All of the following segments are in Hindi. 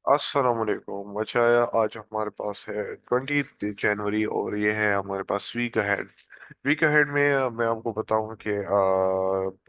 अस्सलामुअलैकुम। अच्छा, आज हमारे पास है 20 जनवरी और ये है हमारे पास वीक अहेड। वीक अहेड में मैं आपको बताऊं कि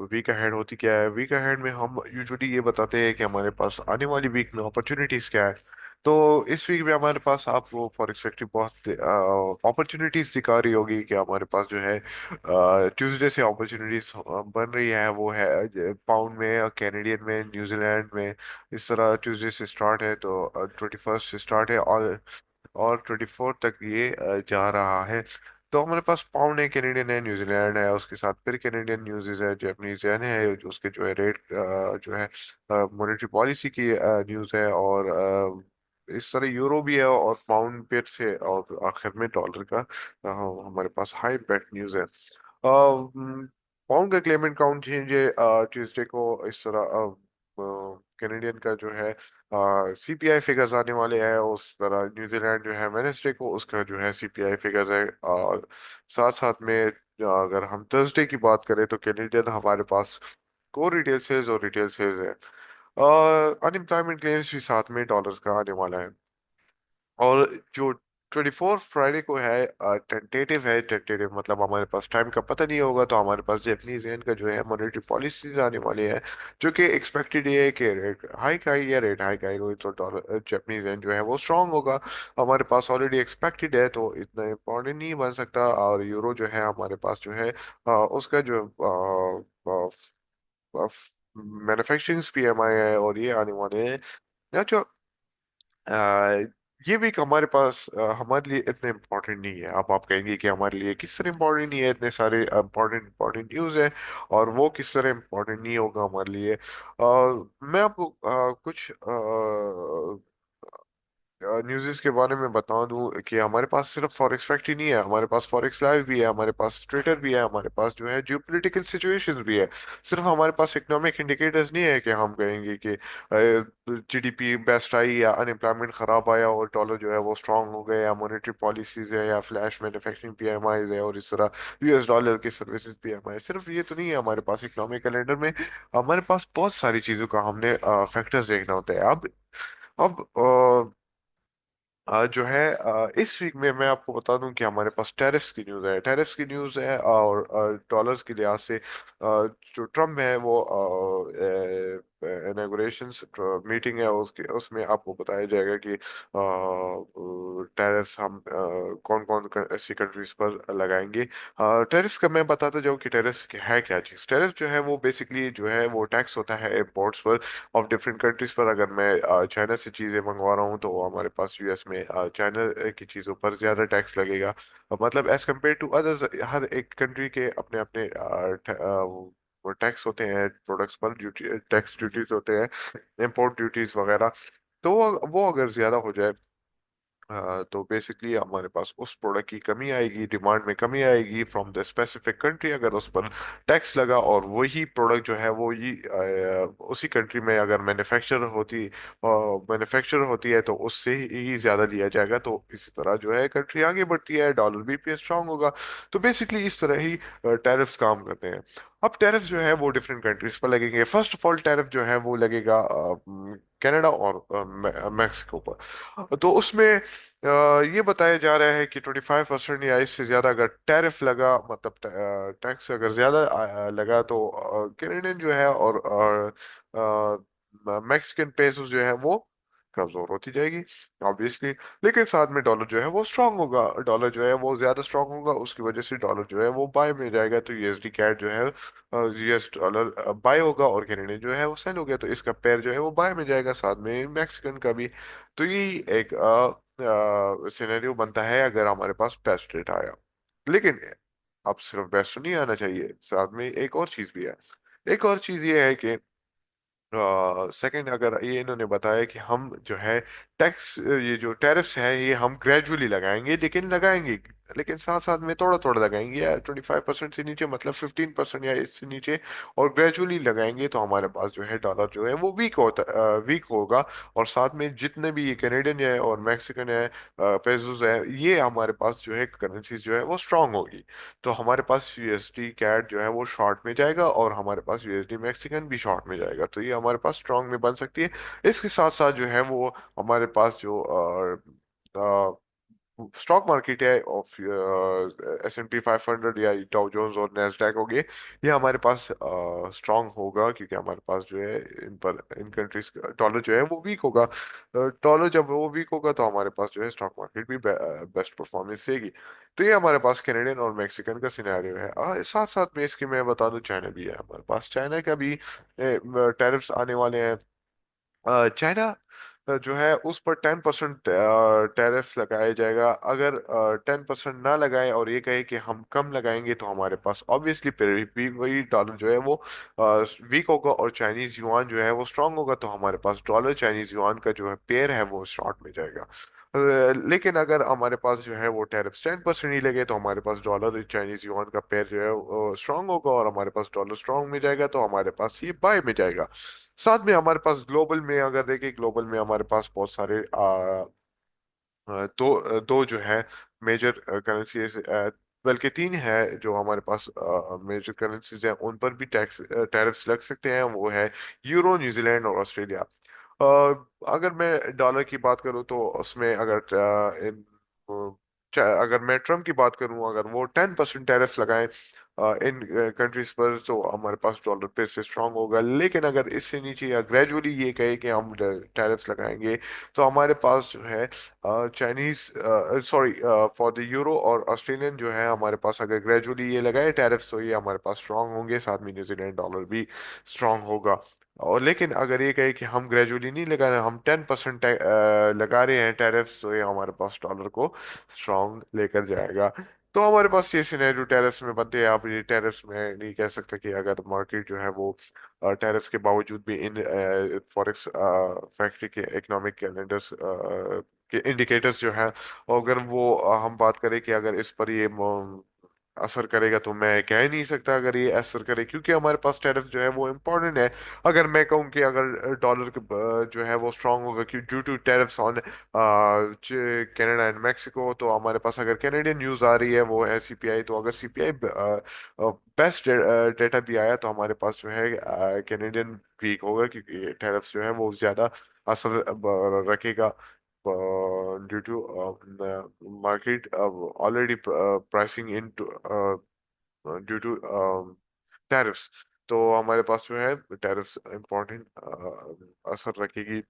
वीक अहेड होती क्या है। वीक अहेड में हम यूजुअली ये बताते हैं कि हमारे पास आने वाली वीक में अपॉर्चुनिटीज क्या है। तो इस वीक में हमारे पास आपको फॉर एक्सपेक्टिव बहुत अपॉर्चुनिटीज दिखा रही होगी कि हमारे पास जो है ट्यूसडे से अपॉर्चुनिटीज बन रही है। वो है पाउंड में, कैनेडियन में, न्यूजीलैंड में। इस तरह ट्यूसडे से स्टार्ट है, तो 21 से स्टार्ट है और 24 तक ये जा रहा है। तो हमारे पास पाउंड है, कैनेडियन है, न्यूजीलैंड है, उसके साथ फिर कैनेडियन न्यूज़ है, जापानीज येन है, जो उसके जो है रेट जो है मॉनेटरी पॉलिसी की न्यूज़ है। और इस तरह यूरो भी है और पाउंड फिर से, और आखिर में डॉलर का हमारे पास हाई बेट न्यूज़ है। पाउंड का क्लेमेंट काउंट चेंज है ट्यूसडे को। इस तरह कैनेडियन का जो है सीपीआई फिगर्स आने वाले हैं। उस तरह न्यूजीलैंड जो है वेनेसडे को उसका जो है सीपीआई फिगर्स है। और साथ साथ में अगर हम थर्सडे की बात करें तो कैनेडियन हमारे पास कोर रिटेल सेल्स और रिटेल सेल्स है। अनएम्प्लॉयमेंट क्लेम्स भी साथ में डॉलर्स का आने वाला है। और जो 24 फ्राइडे को है टेंटेटिव है। टेंटेटिव मतलब हमारे पास टाइम का पता नहीं होगा, तो हमारे पास जापानीज येन का जो है मॉनेटरी पॉलिसीज आने वाली है, जो कि एक्सपेक्टेड ये है कि रेट हाइक आएगी या रेट हाइक आएगी तो डॉलर जापानीज येन जो है वो स्ट्रांग होगा। हमारे पास ऑलरेडी एक्सपेक्टेड है, तो इतना इम्पोर्टेंट नहीं बन सकता। और यूरो जो है हमारे पास जो है उसका जो मैन्युफैक्चरिंग पीएमआई है और ये आने वाले हैं। या जो आ, ये वीक हमारे पास हमारे लिए इतने इम्पोर्टेंट नहीं है। अब आप कहेंगे कि हमारे लिए किस तरह इम्पोर्टेंट नहीं है, इतने सारे इम्पोर्टेंट इम्पोर्टेंट न्यूज़ है और वो किस तरह इम्पोर्टेंट नहीं होगा हमारे लिए। मैं आपको कुछ न्यूज़ के बारे में बता दूं कि हमारे पास सिर्फ फॉरेक्स फैक्ट ही नहीं है, हमारे पास फॉरेक्स लाइव भी है, हमारे पास ट्विटर भी है, हमारे पास जो है जियोपॉलिटिकल सिचुएशंस भी है। सिर्फ हमारे पास इकोनॉमिक इंडिकेटर्स नहीं है कि हम कहेंगे कि जीडीपी बेस्ट आई या अनएम्प्लॉयमेंट खराब आया और डॉलर जो है वो स्ट्रांग हो गया, या मॉनेटरी पॉलिसीज है, या फ्लैश मैन्युफैक्चरिंग पीएमआई है, और इस तरह यूएस डॉलर की सर्विसेज पीएमआई। सिर्फ ये तो नहीं है हमारे पास इकोनॉमिक कैलेंडर में। हमारे पास बहुत सारी चीजों का हमने फैक्टर्स देखना होता है। अब जो है इस वीक में मैं आपको बता दूं कि हमारे पास टैरिफ्स की न्यूज़ है। टैरिफ्स की न्यूज़ है और डॉलर्स के लिहाज से जो ट्रम्प है वो इनॉग्रेशन मीटिंग है, उसके उसमें आपको बताया जाएगा कि टैरिफ्स हम कौन कौन ऐसी कंट्रीज पर लगाएंगे। टैरिफ्स का मैं बताता जाऊं कि टैरिफ्स है क्या चीज़। टैरिफ जो है वो बेसिकली जो है वो टैक्स होता है इम्पोर्ट्स पर ऑफ डिफरेंट कंट्रीज पर। अगर मैं चाइना से चीज़ें मंगवा रहा हूँ तो वामारे पास यूएस में चाइना की चीज़ों पर ज़्यादा टैक्स लगेगा। मतलब एज कम्पेयर टू अदर्स, हर एक कंट्री के अपने अपने वो टैक्स होते हैं प्रोडक्ट्स पर, ड्यूटी टैक्स ड्यूटीज होते हैं, इम्पोर्ट ड्यूटीज वगैरह। तो वो अगर ज़्यादा हो जाए तो बेसिकली हमारे पास उस प्रोडक्ट की कमी आएगी, डिमांड में कमी आएगी फ्रॉम द स्पेसिफिक कंट्री। अगर उस पर टैक्स लगा और वही प्रोडक्ट जो है वो ही उसी कंट्री में अगर मैन्युफैक्चर होती है तो उससे ही ज़्यादा लिया जाएगा। तो इसी तरह जो है कंट्री आगे बढ़ती है, डॉलर भी पे स्ट्रांग होगा। तो बेसिकली इस तरह ही टैरिफ्स काम करते हैं। अब टैरिफ जो है वो डिफरेंट कंट्रीज पर लगेंगे। फर्स्ट ऑफ ऑल टैरिफ जो है वो लगेगा कनाडा और मैक्सिको पर। तो उसमें ये बताया जा रहा है कि 25% या इससे ज्यादा अगर टैरिफ लगा, मतलब टैक्स अगर ज्यादा लगा, तो कैनेडियन जो है और मैक्सिकन पेसोस जो है वो कमजोर होती जाएगी ऑब्वियसली। लेकिन साथ में डॉलर जो है वो स्ट्रांग होगा, डॉलर जो है वो ज्यादा स्ट्रांग होगा, उसकी वजह से डॉलर जो है वो बाय में जाएगा। तो यूएसडी कैड जो है यूएस डॉलर बाय होगा और कैनेडियन जो है वो सेल हो गया, तो इसका पेयर जो है वो बाय में जाएगा, साथ में मैक्सिकन का भी। तो ये एक सिनेरियो बनता है अगर हमारे पास बेस्ट रेट आया। लेकिन अब सिर्फ बेस्ट नहीं आना चाहिए, साथ में एक और चीज भी है। एक और चीज ये है कि सेकंड, अगर ये इन्होंने बताया कि हम जो है टैक्स, ये जो टैरिफ्स है ये हम ग्रेजुअली लगाएंगे, लेकिन लगाएंगे लेकिन साथ साथ में थोड़ा थोड़ा लगाएंगे, या 25% से नीचे मतलब 15% या इससे नीचे, और ग्रेजुअली लगाएंगे, तो हमारे पास जो है डॉलर जो है वो वीक होगा। और साथ में जितने भी ये कैनेडियन है और मैक्सिकन है पेसोस है, ये हमारे पास जो है करेंसीज जो है वो स्ट्रांग होगी। तो हमारे पास यूएसडी कैड जो है वो शॉर्ट में जाएगा, और हमारे पास यूएसडी मैक्सिकन भी शॉर्ट में जाएगा, तो ये हमारे पास स्ट्रांग में बन सकती है। इसके साथ साथ जो है वो हमारे पास जो स्टॉक मार्केट है ऑफ S&P 500 या डाउ जोन्स और नैस्डैक हो गए, ये हमारे पास स्ट्रांग होगा, क्योंकि हमारे पास जो है इन कंट्रीज डॉलर जो है वो वीक होगा। डॉलर जब वो वीक होगा तो हमारे पास जो है स्टॉक मार्केट भी बेस्ट परफॉर्मेंस देगी। तो ये हमारे पास कैनेडियन और मैक्सिकन का सिनेरियो है। साथ साथ में इसके मैं बता दूं, चाइना भी है हमारे पास। चाइना का भी टैरिफ्स आने वाले हैं। चाइना जो है उस पर 10% टैरिफ लगाया जाएगा। अगर 10% ना लगाए और ये कहे कि हम कम लगाएंगे, तो हमारे पास ऑब्वियसली फिर भी वही डॉलर जो है वो वीक होगा, और चाइनीज युआन जो है वो स्ट्रांग होगा, तो हमारे पास डॉलर चाइनीज युआन का जो है पेयर है वो शॉर्ट में जाएगा। लेकिन अगर हमारे पास जो है वो टैरिफ 10% ही लगे, तो हमारे पास डॉलर चाइनीज युआन का पेयर जो है स्ट्रांग होगा, और हमारे पास डॉलर स्ट्रांग में जाएगा, तो हमारे पास ये बाय में जाएगा। साथ में हमारे पास ग्लोबल में अगर देखें, ग्लोबल में हमारे पास बहुत सारे दो जो है मेजर करेंसीज, बल्कि तीन है जो हमारे पास मेजर करेंसीज हैं, उन पर भी टैक्स टैरिफ्स लग सकते हैं। वो है यूरो, न्यूजीलैंड और ऑस्ट्रेलिया। अगर मैं डॉलर की बात करूं तो उसमें अगर अगर मैं ट्रम्प की बात करूं, अगर वो 10% टैरिफ लगाएं इन कंट्रीज पर, तो हमारे पास डॉलर पे से स्ट्रांग होगा। लेकिन अगर इससे नीचे या ग्रेजुअली ये कहे कि हम टैरिफ्स लगाएंगे, तो हमारे पास जो है Chinese sorry for the euro और ऑस्ट्रेलियन जो है, हमारे पास अगर ग्रेजुअली ये लगाए टैरिफ्स, तो ये हमारे पास स्ट्रांग होंगे। साथ में न्यूजीलैंड डॉलर भी स्ट्रांग होगा। और लेकिन अगर ये कहे कि हम ग्रेजुअली नहीं लगा रहे, हम 10% लगा रहे हैं टैरिफ्स, तो ये हमारे पास डॉलर को स्ट्रांग लेकर जाएगा। तो हमारे पास ये सिनेरियो टैरिफ्स में बनते हैं। आप ये टैरिफ्स में नहीं कह सकते कि अगर मार्केट जो है वो टैरिफ्स के बावजूद भी इन फॉरेक्स फैक्ट्री के इकोनॉमिक कैलेंडर्स के इंडिकेटर्स जो हैं, और अगर वो हम बात करें कि अगर इस पर ये असर करेगा, तो मैं कह ही नहीं सकता अगर ये असर करे, क्योंकि हमारे पास टैरिफ जो है वो इम्पोर्टेंट है। अगर मैं कहूँ कि अगर डॉलर जो है वो स्ट्रांग होगा कि due to tariffs on Canada and Mexico, तो हमारे पास अगर कैनेडियन न्यूज़ आ रही है वो है सीपीआई, तो अगर सीपीआई बेस्ट डेटा भी आया, तो हमारे पास जो है कैनेडियन वीक होगा, क्योंकि टैरिफ्स जो है वो ज्यादा असर रखेगा due to market already pricing into due to tariffs. तो हमारे पास जो है टैरिफ्स इम्पोर्टेंट असर रखेगी।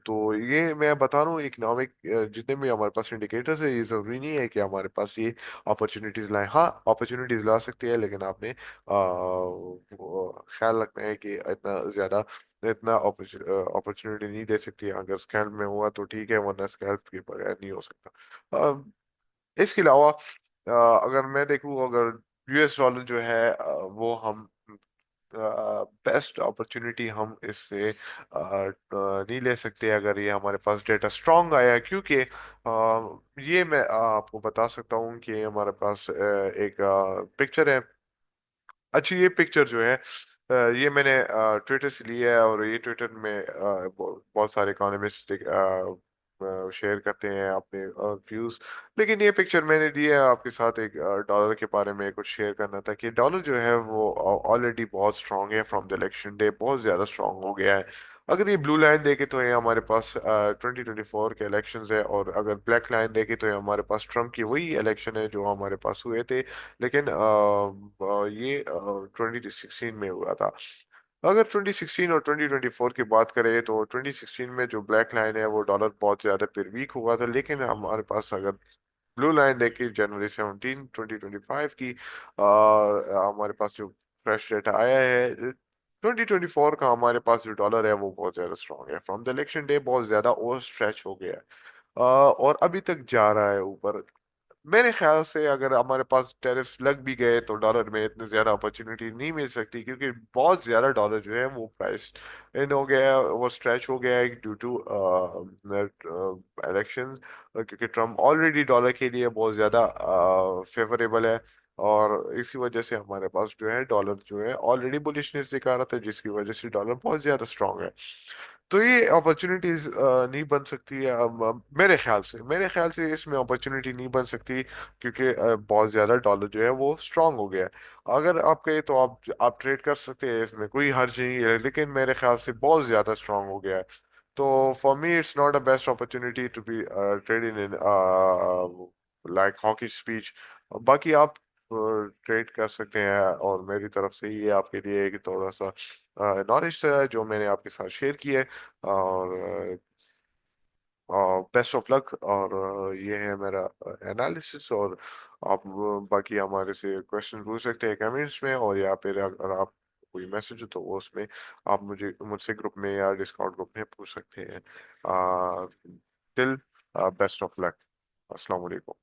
तो ये मैं बता रहा हूँ, इकोनॉमिक जितने भी हमारे पास इंडिकेटर्स है, ये जरूरी नहीं है कि हमारे पास ये अपॉर्चुनिटीज लाए। हाँ, अपॉर्चुनिटीज ला सकती है, लेकिन आपने ख्याल रखना है कि इतना अपॉर्चुनिटी नहीं दे सकती। अगर स्कैल्प में हुआ तो ठीक है, वरना स्कैल्प के बगैर नहीं हो सकता। इसके अलावा अगर मैं देखूँ, अगर यूएस डॉलर जो है वो हम बेस्ट अपॉर्चुनिटी हम इससे नहीं ले सकते अगर ये हमारे पास डेटा स्ट्रांग आया, क्योंकि ये मैं आपको बता सकता हूँ कि हमारे पास एक पिक्चर है। अच्छी ये पिक्चर जो है ये मैंने ट्विटर से लिया है, और ये ट्विटर में बहुत सारे इकोनॉमिस्ट शेयर करते हैं अपने व्यूज। लेकिन ये पिक्चर मैंने दी है आपके साथ एक डॉलर के बारे में कुछ शेयर करना था, कि डॉलर जो है वो ऑलरेडी बहुत स्ट्रांग है। फ्रॉम द इलेक्शन डे बहुत ज्यादा स्ट्रांग हो गया है। अगर ये ब्लू लाइन देखे तो ये हमारे पास 2024 के इलेक्शंस है, और अगर ब्लैक लाइन देखे तो ये हमारे पास ट्रम्प की वही इलेक्शन है जो हमारे पास हुए थे। लेकिन ये 2016 में हुआ था। अगर 2016 और 2024 की बात करें, तो 2016 में जो ब्लैक लाइन है वो डॉलर बहुत ज्यादा फिर वीक हुआ था। लेकिन हमारे पास अगर ब्लू लाइन देखिए जनवरी 17 2025 की, हमारे पास जो फ्रेश डेटा आया है 2024 का, हमारे पास जो डॉलर है वो बहुत ज्यादा स्ट्रांग है। फ्रॉम द इलेक्शन डे बहुत ज्यादा ओवर स्ट्रेच हो गया है, और अभी तक जा रहा है ऊपर। मेरे ख्याल से अगर हमारे पास टैरिफ लग भी गए तो डॉलर में इतनी ज्यादा अपॉर्चुनिटी नहीं मिल सकती, क्योंकि बहुत ज्यादा डॉलर जो है वो प्राइस इन हो गया है, वो स्ट्रेच हो गया है ड्यू टू इलेक्शन, क्योंकि ट्रम्प ऑलरेडी डॉलर के लिए बहुत ज्यादा फेवरेबल है। और इसी वजह से हमारे पास जो है डॉलर जो है ऑलरेडी बुलिशनेस दिखा रहा था, जिसकी वजह से डॉलर बहुत ज्यादा स्ट्रांग है। तो ये अपॉर्चुनिटीज नहीं बन सकती है मेरे ख्याल से इसमें अपॉर्चुनिटी नहीं बन सकती, क्योंकि बहुत ज्यादा डॉलर जो है वो स्ट्रांग हो गया है। अगर आप कहें तो आप ट्रेड कर सकते हैं, इसमें कोई हर्ज नहीं है, लेकिन मेरे ख्याल से बहुत ज्यादा स्ट्रांग हो गया है। तो for me it's not a best opportunity to be trading in like hawkish speech. बाकी आप ट्रेड कर सकते हैं, और मेरी तरफ से ये आपके लिए एक थोड़ा सा नॉलेज जो मैंने आपके साथ शेयर की है। और बेस्ट ऑफ लक। और ये है मेरा एनालिसिस। और आप बाकी हमारे से क्वेश्चन पूछ सकते हैं कमेंट्स में, और या फिर अगर आप कोई मैसेज हो तो वो उसमें आप मुझसे ग्रुप में या डिस्कॉर्ड ग्रुप में पूछ सकते हैं। Till best of luck. अस्सलाम वालेकुम।